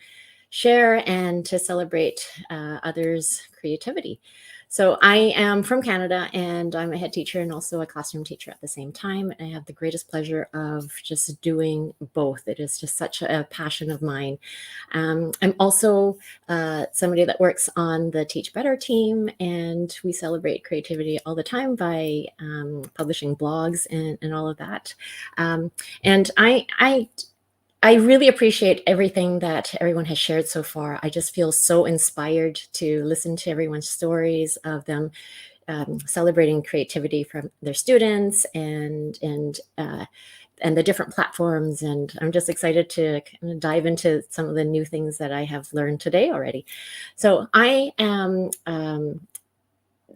Speaker 6: share and to celebrate others' creativity. So I am from Canada, and I'm a head teacher and also a classroom teacher at the same time. And I have the greatest pleasure of just doing both. It is just such a passion of mine. I'm also somebody that works on the Teach Better team, and we celebrate creativity all the time by publishing blogs and all of that. And I really appreciate everything that everyone has shared so far. I just feel so inspired to listen to everyone's stories of them celebrating creativity from their students and the different platforms. And I'm just excited to kind of dive into some of the new things that I have learned today already. So I am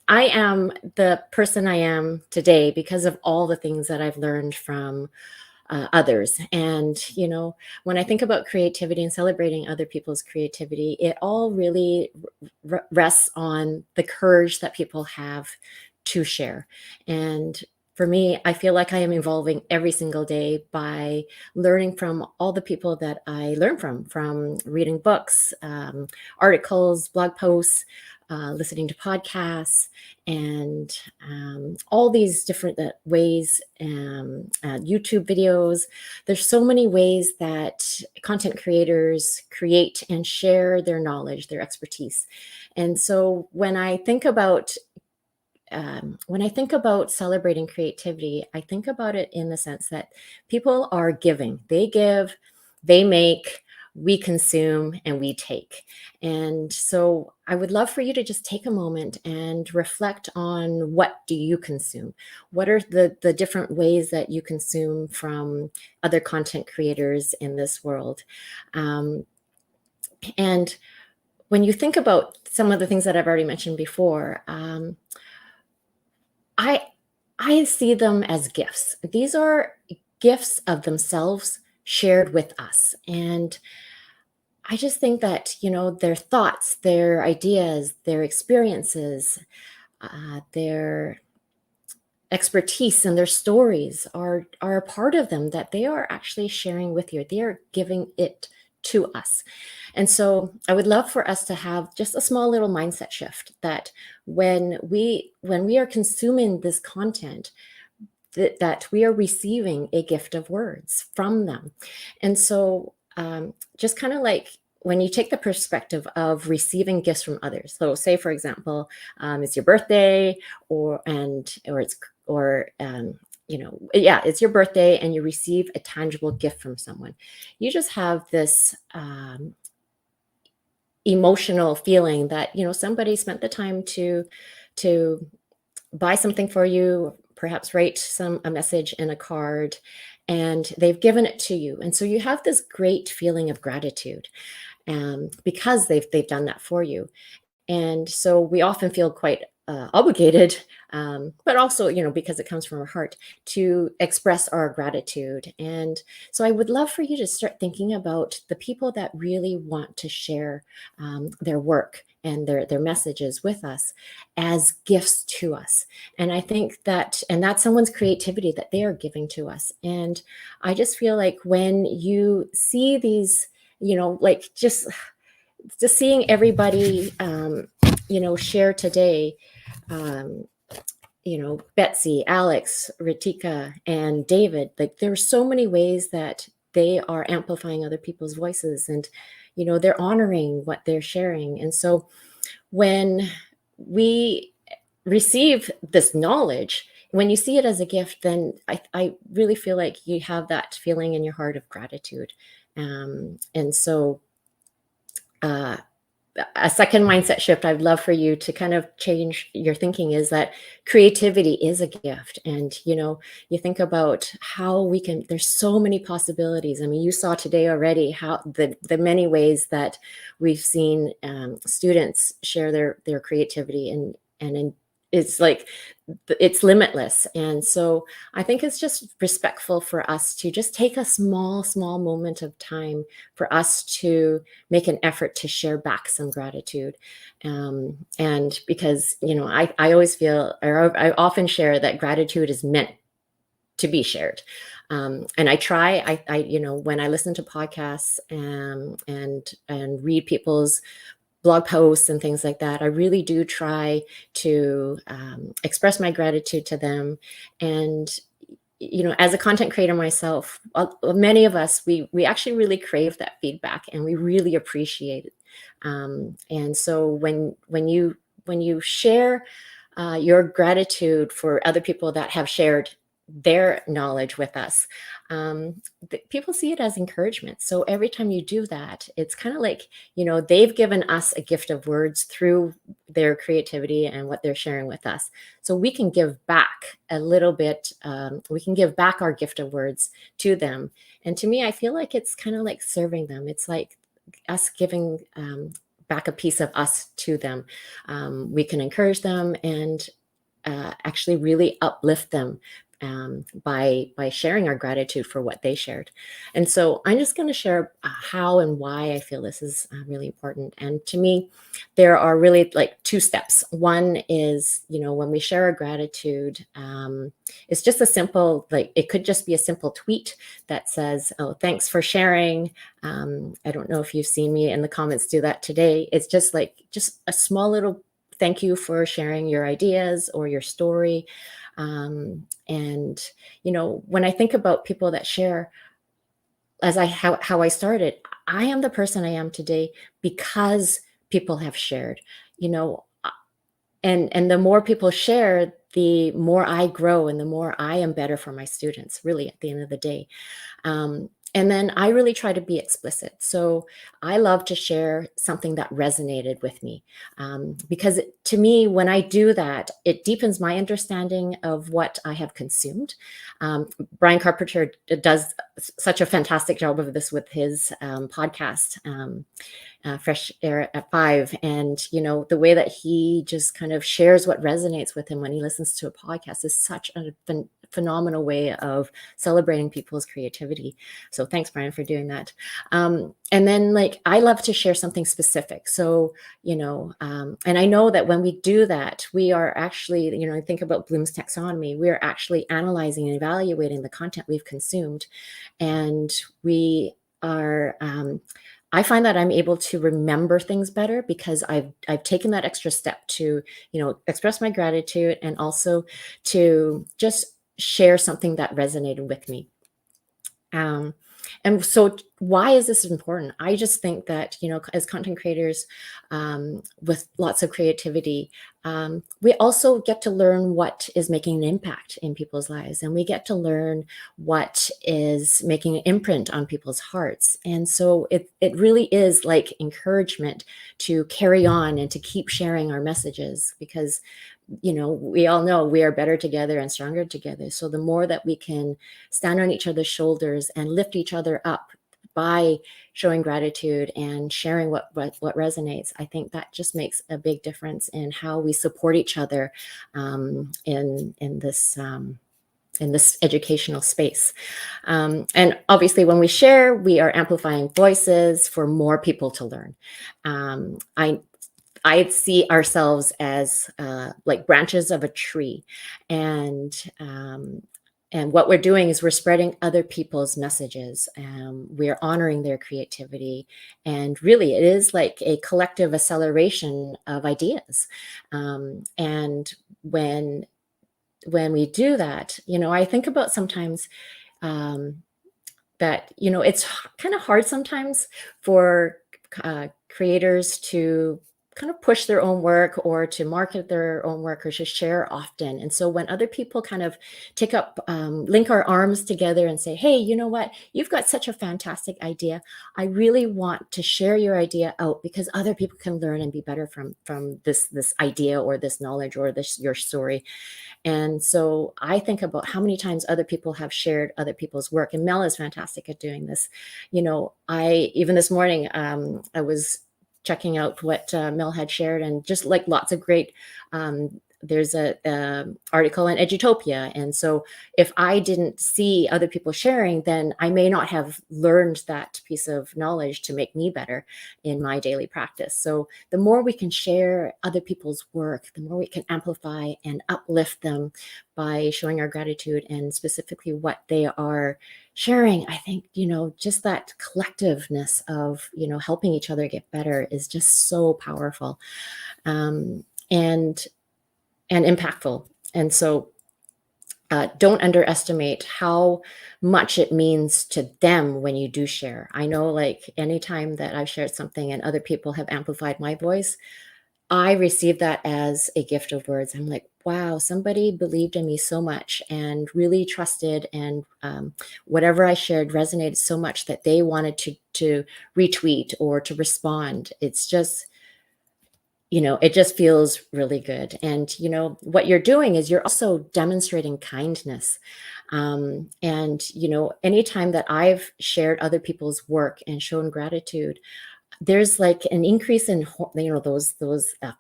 Speaker 6: the person I am today because of all the things that I've learned from others. And, when I think about creativity and celebrating other people's creativity, it all really rests on the courage that people have to share. And for me, I feel like I am evolving every single day by learning from all the people that I learn from reading books, articles, blog posts, listening to podcasts, and all these different ways, YouTube videos. There's so many ways that content creators create and share their knowledge, their expertise. And so when I think about when I think about celebrating creativity, I think about it in the sense that people are giving. They give, they make, we consume, and we take. And so I would love for you to just take a moment and reflect on, what do you consume? What are the different ways that you consume from other content creators in this world? And when you think about some of the things that I've already mentioned before, I see them as gifts. These are gifts of themselves shared with us. And I just think that, their thoughts, their ideas, their experiences, their expertise and their stories are a part of them that they are actually sharing with you. They are giving it to us. And so I would love for us to have just a small little mindset shift, that when we are consuming this content, that we are receiving a gift of words from them. And so just kind of like when you take the perspective of receiving gifts from others. So say, for example, it's your birthday, it's it's your birthday and you receive a tangible gift from someone. You just have this emotional feeling that, somebody spent the time to buy something for you, perhaps write a message in a card, and they've given it to you. And so you have this great feeling of gratitude because they've done that for you. And so we often feel quite obligated, but also, because it comes from our heart, to express our gratitude. And so I would love for you to start thinking about the people that really want to share their work and their messages with us as gifts to us. And I think that's someone's creativity that they are giving to us. And I just feel like when you see these, like just seeing everybody, share today, Betsy, Alex, Ritika, and David, like there are so many ways that they are amplifying other people's voices, and, they're honoring what they're sharing. And so when we receive this knowledge, when you see it as a gift, then I really feel like you have that feeling in your heart of gratitude. And so a second mindset shift I'd love for you to kind of change your thinking is that creativity is a gift. And, you think about how there's so many possibilities. I mean, you saw today already how the many ways that we've seen students share their creativity, and it's like, it's limitless. And so I think it's just respectful for us to just take a small moment of time for us to make an effort to share back some gratitude. And because, I always feel, or I often share that gratitude is meant to be shared. And I try, when I listen to podcasts and read people's blog posts and things like that, I really do try to express my gratitude to them. And, as a content creator myself, many of us, we actually really crave that feedback and we really appreciate it. And so when you share your gratitude for other people that have shared their knowledge with us, people see it as encouragement. So every time you do that, it's kind of like, they've given us a gift of words through their creativity and what they're sharing with us. So we can give back a little bit. We can give back our gift of words to them. And to me, I feel like it's kind of like serving them. It's like us giving back a piece of us to them. We can encourage them and actually really uplift them by sharing our gratitude for what they shared. And so I'm just going to share how and why I feel this is really important. And to me, there are really like two steps. One is, when we share our gratitude, it's just a simple, like it could just be a simple tweet that says, "Oh, thanks for sharing." I don't know if you've seen me in the comments do that today. It's just a small little thank you for sharing your ideas or your story. And, when I think about people that share, how I started, I am the person I am today because people have shared, and the more people share, the more I grow and the more I am better for my students, really, at the end of the day. And then I really try to be explicit. So I love to share something that resonated with me, because to me, when I do that, it deepens my understanding of what I have consumed. Brian Carpenter does such a fantastic job of this with his podcast. Fresh Air at 5. And, the way that he just kind of shares what resonates with him when he listens to a podcast is such a phenomenal way of celebrating people's creativity. So thanks, Brian, for doing that. And then I love to share something specific. So, and I know that when we do that, we are actually, think about Bloom's taxonomy, we are actually analyzing and evaluating the content we've consumed. And we are, I find that I'm able to remember things better because I've taken that extra step to, express my gratitude and also to just share something that resonated with me. And so why is this important? I just think that, as content creators with lots of creativity, we also get to learn what is making an impact in people's lives. And we get to learn what is making an imprint on people's hearts. And so it really is like encouragement to carry on and to keep sharing our messages, because we all know we are better together and stronger together. So the more that we can stand on each other's shoulders and lift each other up by showing gratitude and sharing what resonates, I think that just makes a big difference in how we support each other in this educational space. And obviously when we share, we are amplifying voices for more people to learn. I see ourselves as like branches of a tree, and what we're doing is we're spreading other people's messages. We're honoring their creativity, and really, it is like a collective acceleration of ideas. And when we do that, I think about sometimes that it's kind of hard sometimes for creators to kind of push their own work or to market their own work or to share often. And so when other people kind of take up, link our arms together and say, hey, you know what, you've got such a fantastic idea. I really want to share your idea out because other people can learn and be better from this idea or this knowledge or your story. And so I think about how many times other people have shared other people's work. And Mel is fantastic at doing this. Even this morning, I was checking out what Mel had shared, and just like lots of great, there's a article in Edutopia. And so if I didn't see other people sharing, then I may not have learned that piece of knowledge to make me better in my daily practice. So the more we can share other people's work, the more we can amplify and uplift them by showing our gratitude and specifically what they are sharing. I think, just that collectiveness of, helping each other get better is just so powerful. And impactful. And so don't underestimate how much it means to them when you do share. I know, like, anytime that I've shared something and other people have amplified my voice, I receive that as a gift of words. I'm like, wow, somebody believed in me so much and really trusted, and whatever I shared resonated so much that they wanted to retweet or to respond. It's just, it just feels really good. And, what you're doing is you're also demonstrating kindness. And, anytime that I've shared other people's work and shown gratitude, there's like an increase in, those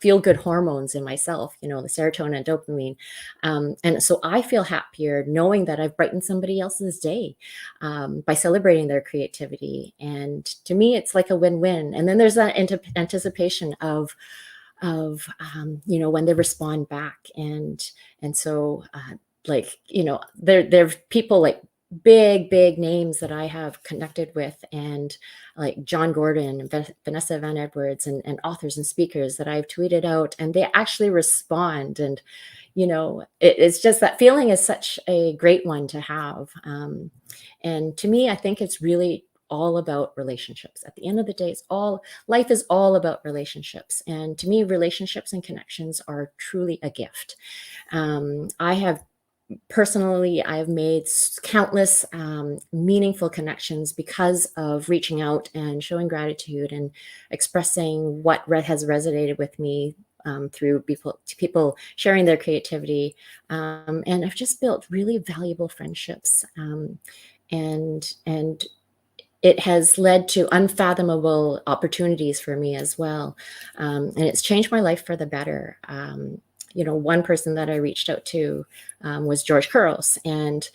Speaker 6: feel good hormones in myself, the serotonin and dopamine. And so I feel happier knowing that I've brightened somebody else's day by celebrating their creativity. And to me, it's like a win-win. And then there's that anticipation of when they respond back. And so there's people like big names that I have connected with, and like John Gordon and Vanessa Van Edwards and authors and speakers that I've tweeted out, and they actually respond. And it's just, that feeling is such a great one to have. And to me, I think it's really all about relationships. At the end of the day, life is all about relationships. And to me, relationships and connections are truly a gift. Personally, I've made countless meaningful connections because of reaching out and showing gratitude and expressing what has resonated with me through people sharing their creativity. And I've just built really valuable friendships. And it has led to unfathomable opportunities for me as well. And it's changed my life for the better. One person that I reached out to was George Couros. And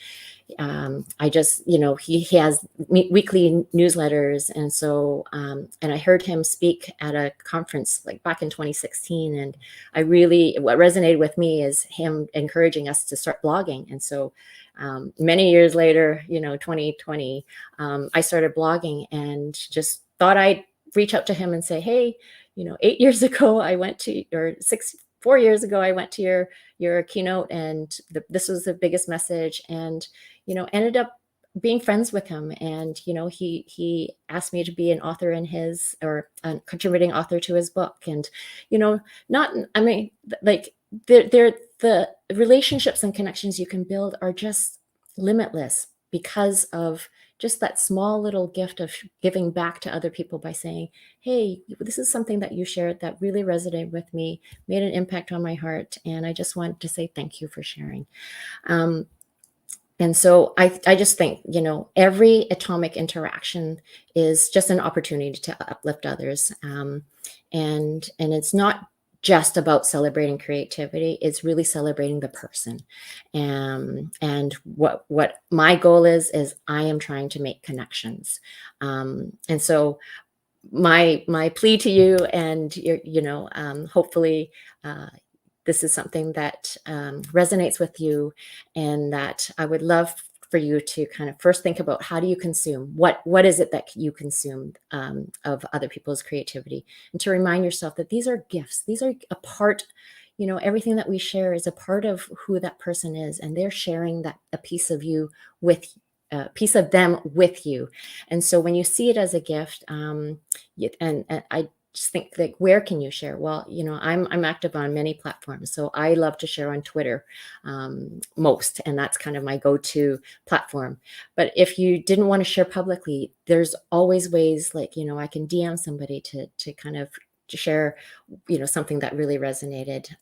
Speaker 6: I just, he has weekly newsletters. And so, and I heard him speak at a conference like back in 2016. And what resonated with me is him encouraging us to start blogging. And so many years later, 2020, I started blogging and just thought I'd reach out to him and say, hey, 8 years ago, I went to, or 4 years ago, I went to your keynote, and this was the biggest message, and ended up being friends with him. And he asked me to be an author in his, or a contributing author to his book. And the relationships and connections you can build are just limitless because of just that small little gift of giving back to other people by saying, hey, this is something that you shared that really resonated with me, made an impact on my heart, and I just wanted to say thank you for sharing. And so I just think, every atomic interaction is just an opportunity to uplift others. And it's not just about celebrating creativity. It's really celebrating the person. And what my goal is I am trying to make connections. And so my plea to you, and hopefully this is something that resonates with you, and that I would love for you to kind of first think about, how do you consume? What is it that you consume of other people's creativity? And to remind yourself that these are gifts. These are a part, everything that we share is a part of who that person is, and they're sharing a piece of you with a piece of them with you. And so when you see it as a gift, and I just think, like, where can you share? Well, I'm active on many platforms. So I love to share on Twitter most, and that's kind of my go-to platform. But if you didn't want to share publicly, there's always ways, like, I can DM somebody to kind of to share, something that really resonated.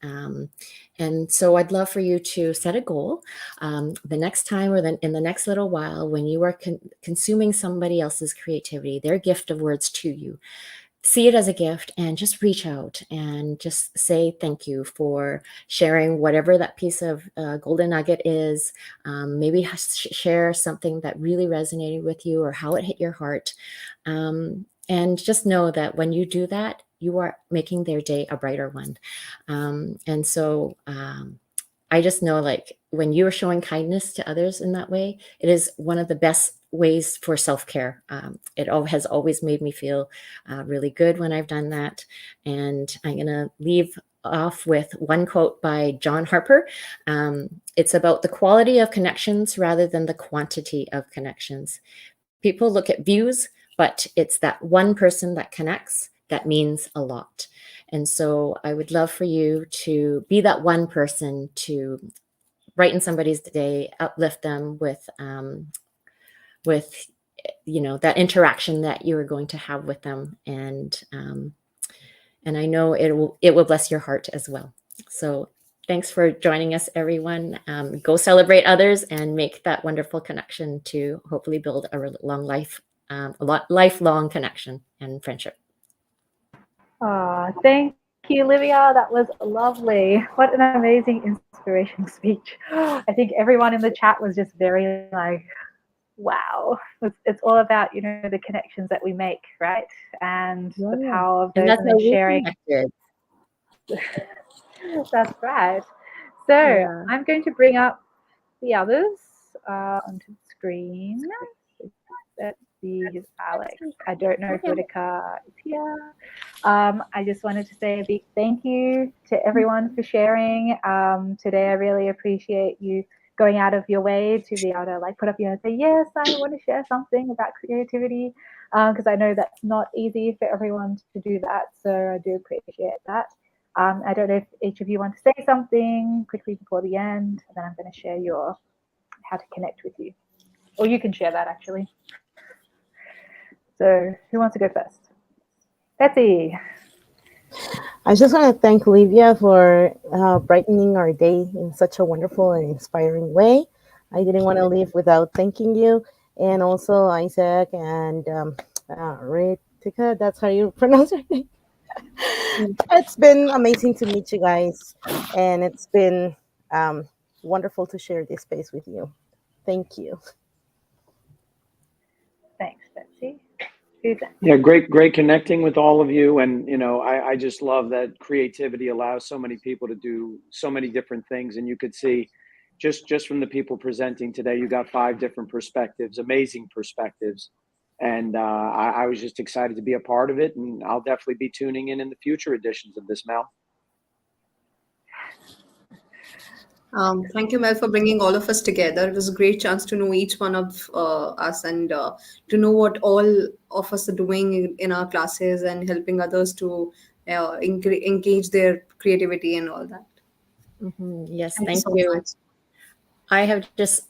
Speaker 6: And so I'd love for you to set a goal the next time, or then in the next little while, when you are consuming somebody else's creativity, their gift of words to you. See it as a gift, and just reach out and just say thank you for sharing whatever that piece of golden nugget is. Maybe share something that really resonated with you, or how it hit your heart. And just know that when you do that, you are making their day a brighter one. And so I just know, like, when you are showing kindness to others in that way, it is one of the best ways for self-care. It has always made me feel really good when I've done that. And I'm going to leave off with one quote by John Harper. It's about the quality of connections rather than the quantity of connections. People look at views, but it's that one person that connects that means a lot. And so I would love for you to be that one person to brighten somebody's day, uplift them with that interaction that you are going to have with them. And I know it will bless your heart as well. So thanks for joining us, everyone. Go celebrate others and make that wonderful connection to hopefully build a lifelong connection and friendship.
Speaker 1: Thank you, Livia. That was lovely. What an amazing inspirational speech. I think everyone in the chat was just very like, wow. It's all about, the connections that we make, right? And the power of those, and then sharing. That's right. So I'm going to bring up the others onto the screen. Let's see, here's Alex. I don't know if Ritika is here. I just wanted to say a big thank you to everyone for sharing today. I really appreciate you going out of your way to be able to like put up your hand and say, yes, I want to share something about creativity, because I know that's not easy for everyone to do that. So I do appreciate that. I don't know if each of you want to say something quickly before the end, and then I'm going to share how to connect with you. Or you can share that actually. So who wants to go first? Betsy.
Speaker 2: I just want to thank Livia for brightening our day in such a wonderful and inspiring way. I didn't want to leave without thanking you. And also Isaac and Ritika, that's how you pronounce your name. It's been amazing to meet you guys. And it's been wonderful to share this space with you. Thank you.
Speaker 1: Thanks, Betsy. Who's next?
Speaker 3: Yeah, great connecting with all of you. And, I just love that creativity allows so many people to do so many different things. And you could see just from the people presenting today, you got 5 different perspectives, amazing perspectives. And I was just excited to be a part of it. And I'll definitely be tuning in the future editions of this, Mel.
Speaker 4: Thank you, Mel, for bringing all of us together. It was a great chance to know each one of us and to know what all of us are doing in our classes and helping others to engage their creativity and all that.
Speaker 6: Yes,
Speaker 4: Thank you
Speaker 6: thank
Speaker 4: so
Speaker 6: you.
Speaker 4: much.
Speaker 6: I have just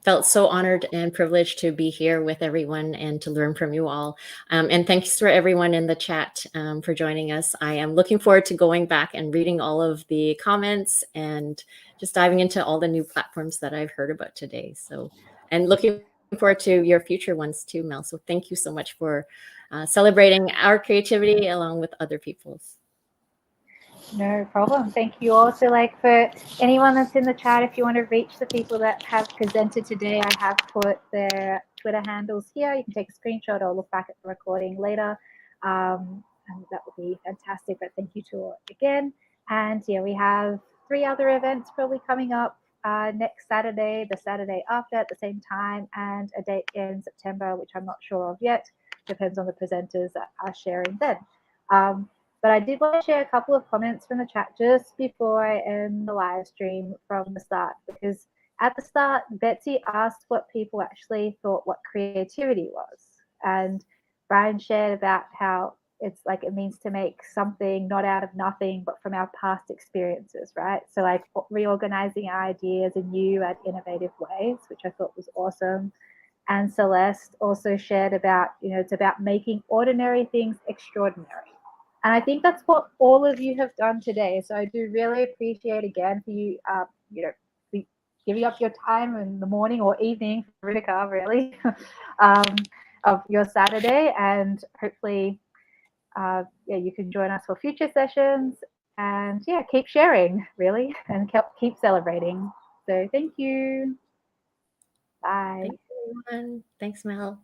Speaker 6: felt so honored and privileged to be here with everyone and to learn from you all. And thanks for everyone in the chat for joining us. I am looking forward to going back and reading all of the comments and just diving into all the new platforms that I've heard about today. So, and looking forward to your future ones too, Mel. So thank you so much for celebrating our creativity along with other people's.
Speaker 1: No problem. Thank you also. Like for anyone that's in the chat, if you want to reach the people that have presented today, I have put their Twitter handles here. You can take a screenshot or look back at the recording later. And that would be fantastic. But thank you to all again. And yeah, we have 3 other events probably coming up next Saturday, the Saturday after at the same time, and a date in September, which I'm not sure of yet. Depends on the presenters that are sharing then. But I did want to share a couple of comments from the chat just before I end the live stream from the start, because at the start, Betsy asked what people actually thought what creativity was. And Brian shared about how it's like it means to make something not out of nothing, but from our past experiences, right? So like reorganizing our ideas in new and innovative ways, which I thought was awesome. And Celeste also shared about, it's about making ordinary things extraordinary. And I think that's what all of you have done today. So I do really appreciate again for you, giving up your time in the morning or evening, Ritika, really, of your Saturday. And hopefully, you can join us for future sessions. And yeah, keep sharing, really, and keep celebrating. So thank you. Bye.
Speaker 6: Thanks, everyone. Thanks, Mel.